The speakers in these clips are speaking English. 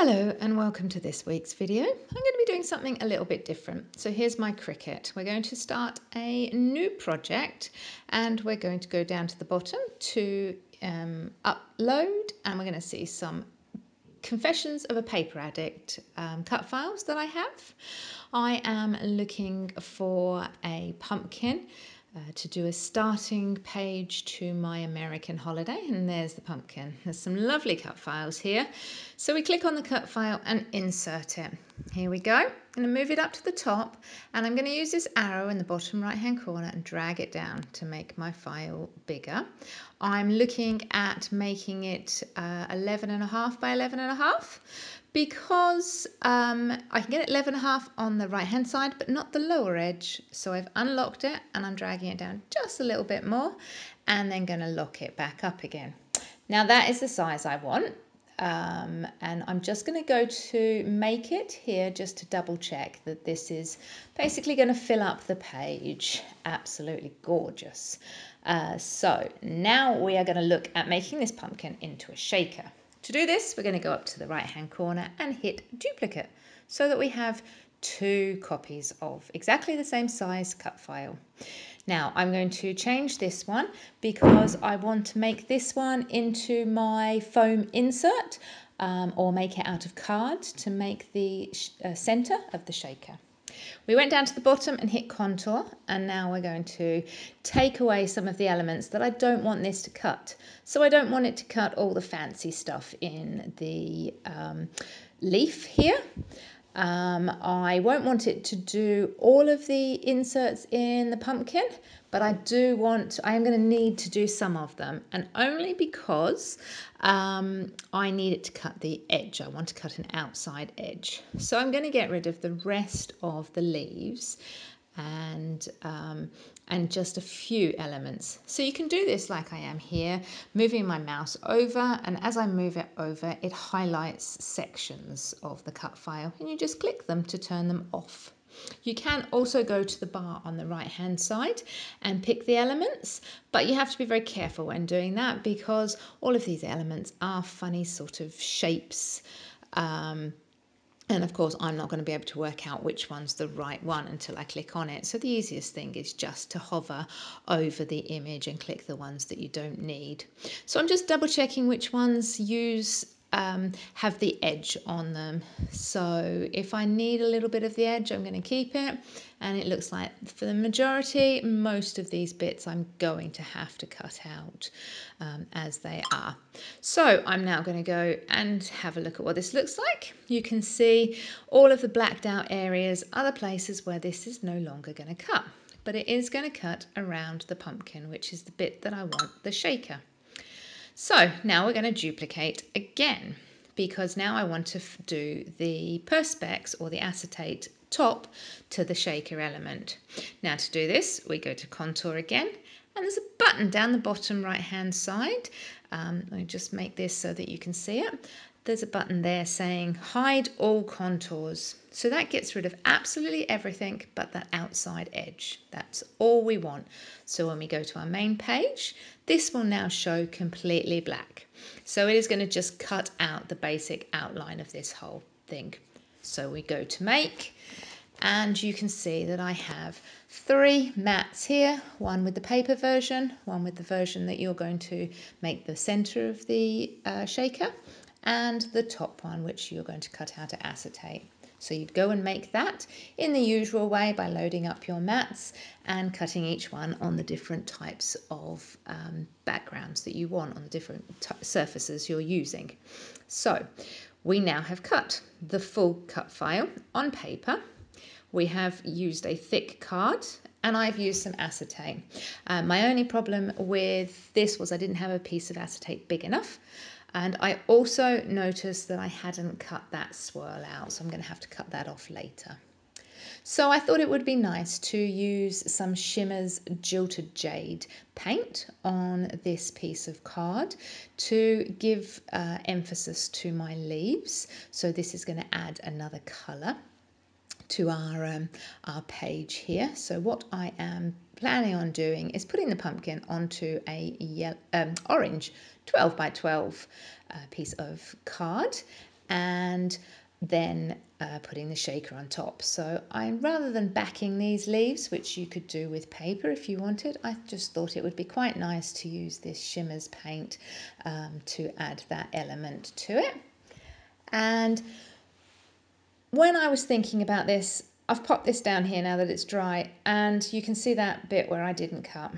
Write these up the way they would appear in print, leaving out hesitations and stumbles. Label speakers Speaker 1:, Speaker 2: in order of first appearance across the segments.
Speaker 1: Hello and welcome to this week's video. I'm going to be doing something a little bit different. So here's my Cricut. We're going to start a new project and we're going to go down to the bottom to upload, and we're going to see some Confessions of a Paper Addict cut files that I have. I am looking for a pumpkin to do a starting page to my American holiday, and there's the pumpkin. There's some lovely cut files here. So we click on the cut file and insert it. Here we go. I'm going to move it up to the top, and I'm going to use this arrow in the bottom right hand corner and drag it down to make my file bigger. I'm looking at making it 11.5 by 11.5 because I can get it 11.5 on the right hand side but not the lower edge. So I've unlocked it and I'm dragging it down just a little bit more and then going to lock it back up again. Now that is the size I want. And I'm just going to go to make it here just to double check that this is basically going to fill up the page. Absolutely gorgeous. So now we are going to look at making this pumpkin into a shaker. To do this, we're going to go up to the right hand corner and hit duplicate so that we have two copies of exactly the same size cut file. Now I'm going to change this one because I want to make this one into my foam insert or make it out of card to make the center of the shaker. We went down to the bottom and hit contour, and now we're going to take away some of the elements that I don't want this to cut. So I don't want it to cut all the fancy stuff in the leaf here. I won't want it to do all of the inserts in the pumpkin, but I am going to need to do some of them, and only because I need it to cut the edge. I want to cut an outside edge. So I'm going to get rid of the rest of the leaves and just a few elements. So you can do this like I am here, moving my mouse over, and as I move it over, it highlights sections of the cut file, and you just click them to turn them off. You can also go to the bar on the right hand side and pick the elements, but you have to be very careful when doing that because all of these elements are funny sort of shapes. And of course, I'm not going to be able to work out which one's the right one until I click on it. So the easiest thing is just to hover over the image and click the ones that you don't need. So I'm just double checking which ones have the edge on them. So if I need a little bit of the edge, I'm going to keep it. And it looks like for the majority, most of these bits I'm going to have to cut out as they are. So I'm now going to go and have a look at what this looks like. You can see all of the blacked out areas are the places where this is no longer going to cut. But it is going to cut around the pumpkin, which is the bit that I want the shaker. So now we're going to duplicate again because now I want to do the perspex or the acetate top to the shaker element. Now to do this, we go to contour again, and there's a button down the bottom right hand side. Let me just make this so that you can see it. There's a button there saying hide all contours. So that gets rid of absolutely everything but that outside edge. That's all we want. So when we go to our main page, this will now show completely black. So it is going to just cut out the basic outline of this whole thing. So we go to make, and you can see that I have 3 mats here, one with the paper version, one with the version that you're going to make the center of the shaker, and the top one which you're going to cut out at acetate. So you'd go and make that in the usual way by loading up your mats and cutting each one on the different types of backgrounds that you want, on the different surfaces you're using. So we now have cut the full cut file on paper. We have used a thick card and I've used some acetate. My only problem with this was I didn't have a piece of acetate big enough. And I also noticed that I hadn't cut that swirl out, so I'm going to have to cut that off later. So I thought it would be nice to use some Shimmer's Jilted Jade paint on this piece of card to give emphasis to my leaves. So this is going to add another colour to our page here. So what I am planning on doing is putting the pumpkin onto a orange 12 by 12 piece of card, and then putting the shaker on top. So rather than backing these leaves, which you could do with paper if you wanted, I just thought it would be quite nice to use this Shimmers paint to add that element to it. And when I was thinking about this, I've popped this down here now that it's dry, and you can see that bit where I didn't cut.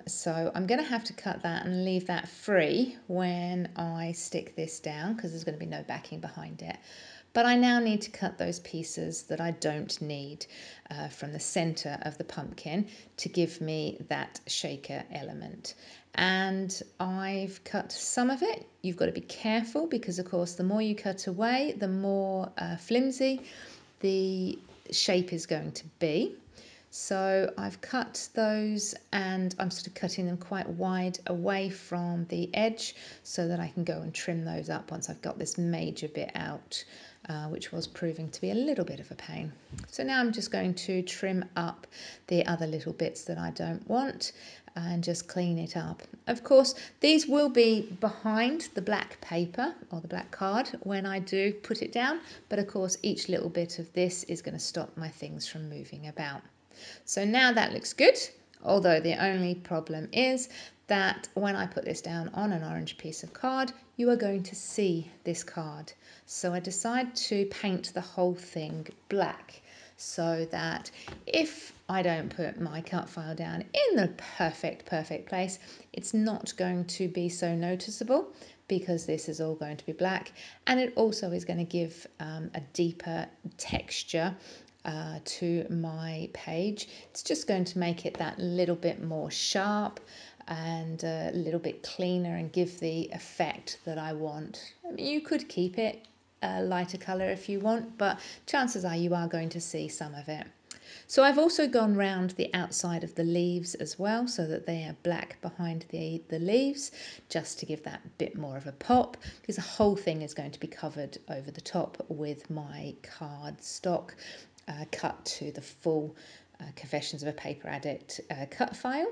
Speaker 1: So I'm going to have to cut that and leave that free when I stick this down, because there's going to be no backing behind it. But I now need to cut those pieces that I don't need from the centre of the pumpkin to give me that shaker element. And I've cut some of it. You've got to be careful because, of course, the more you cut away, the more flimsy the shape is going to be. So I've cut those, and I'm sort of cutting them quite wide away from the edge so that I can go and trim those up once I've got this major bit out, which was proving to be a little bit of a pain. So now I'm just going to trim up the other little bits that I don't want and just clean it up. Of course, these will be behind the black paper or the black card when I do put it down, but of course each little bit of this is going to stop my things from moving about. So now that looks good, although the only problem is that when I put this down on an orange piece of card, you are going to see this card. So I decide to paint the whole thing black so that if I don't put my cut file down in the perfect place, it's not going to be so noticeable because this is all going to be black, and it also is going to give a deeper texture to my page. It's just going to make it that little bit more sharp and a little bit cleaner and give the effect that I want. I mean, you could keep it a lighter colour if you want, but chances are you are going to see some of it. So I've also gone round the outside of the leaves as well so that they are black behind the leaves, just to give that bit more of a pop, because the whole thing is going to be covered over the top with my cardstock cut to the full Confessions of a Paper Addict cut file.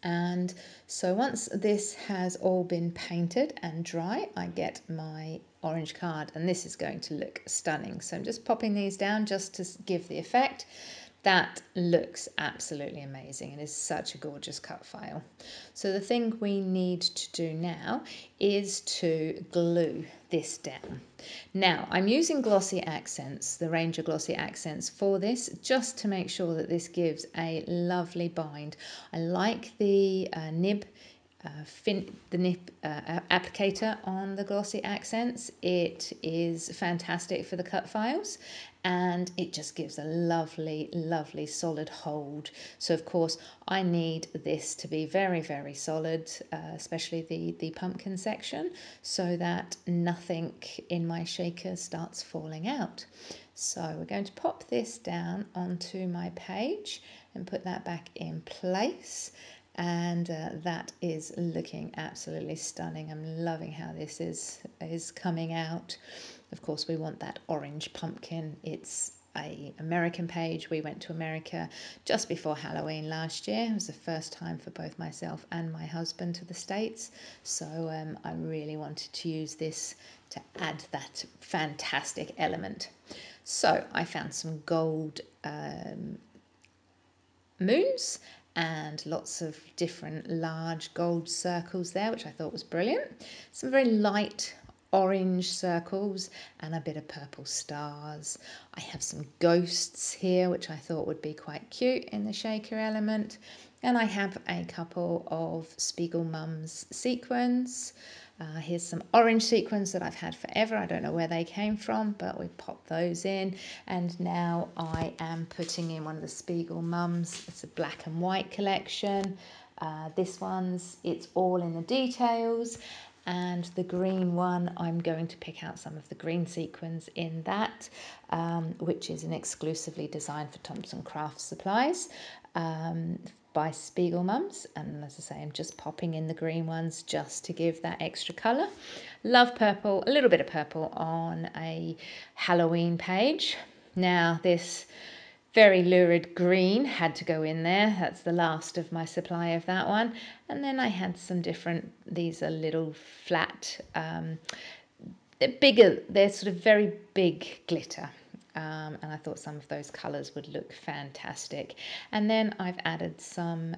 Speaker 1: And so once this has all been painted and dry, I get my orange card, and this is going to look stunning. So I'm just popping these down just to give the effect. That looks absolutely amazing and is such a gorgeous cut file. So the thing we need to do now is to glue this down. Now I'm using glossy accents, the Ranger glossy accents for this, just to make sure that this gives a lovely bind. I like the nib applicator on the glossy accents. It is fantastic for the cut files, and it just gives a lovely solid hold. So of course I need this to be very solid, especially the pumpkin section, so that nothing in my shaker starts falling out. So we're going to pop this down onto my page and put that back in place. And that is looking absolutely stunning. I'm loving how this is coming out. Of course, we want that orange pumpkin. It's an American page. We went to America just before Halloween last year. It was the first time for both myself and my husband to the States. So I really wanted to use this to add that fantastic element. So I found some gold moons and lots of different large gold circles there, which I thought was brilliant. Some very light orange circles and a bit of purple stars. I have some ghosts here, which I thought would be quite cute in the shaker element. And I have a couple of Spiegel Mums sequins. Here's some orange sequins that I've had forever. I don't know where they came from, but we popped those in. And now I am putting in one of the Spiegel Mums. It's a black and white collection. This one's, it's all in the details. And the green one, I'm going to pick out some of the green sequins in that, which is an exclusively designed for Thompson Craft Supplies. By Spiegel Mums, and as I say, I'm just popping in the green ones just to give that extra colour. Love purple, a little bit of purple on a Halloween page. Now this very lurid green had to go in there. That's the last of my supply of that one. And then I had some different, these are little flat they're bigger, they're sort of very big glitter. And I thought some of those colours would look fantastic. And then I've added some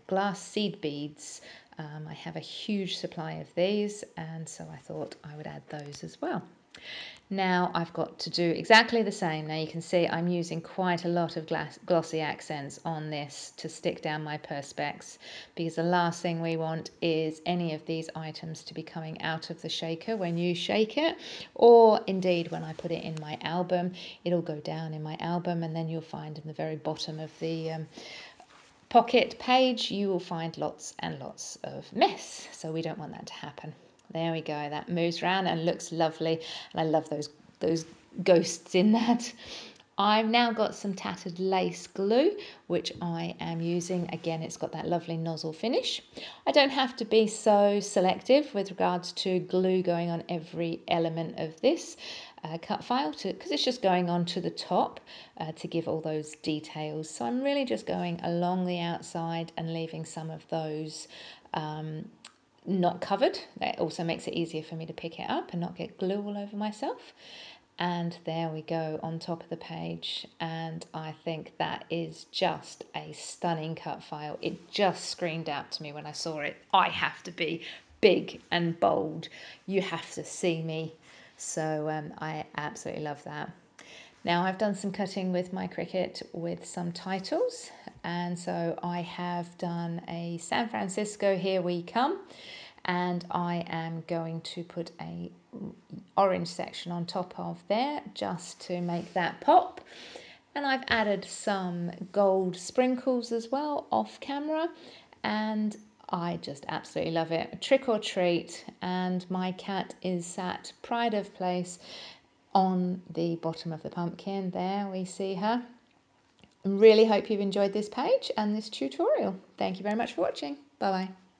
Speaker 1: glass seed beads. I have a huge supply of these, and so I thought I would add those as well. Now I've got to do exactly the same. Now you can see I'm using quite a lot of glossy accents on this to stick down my perspex, because the last thing we want is any of these items to be coming out of the shaker when you shake it, or indeed when I put it in my album. It'll go down in my album, and then you'll find in the very bottom of the pocket page you will find lots and lots of mess, so we don't want that to happen. There we go, that moves around and looks lovely, and I love those ghosts in that. I've now got some tattered lace glue, which I am using. Again, it's got that lovely nozzle finish. I don't have to be so selective with regards to glue going on every element of this cut file, because it's just going on to the top to give all those details. So I'm really just going along the outside and leaving some of those not covered. That also makes it easier for me to pick it up and not get glue all over myself. And there we go on top of the page, and I think that is just a stunning cut file. It just screamed out to me when I saw it, I have to be big and bold, you have to see me. So I absolutely love that. Now I've done some cutting with my Cricut with some titles, and so I have done a San Francisco Here We Come, and I am going to put a orange section on top of there just to make that pop. And I've added some gold sprinkles as well off camera, and I just absolutely love it. Trick or treat, and my cat is sat pride of place on the bottom of the pumpkin. There we see her. Really hope you've enjoyed this page and this tutorial. Thank you very much for watching. Bye bye.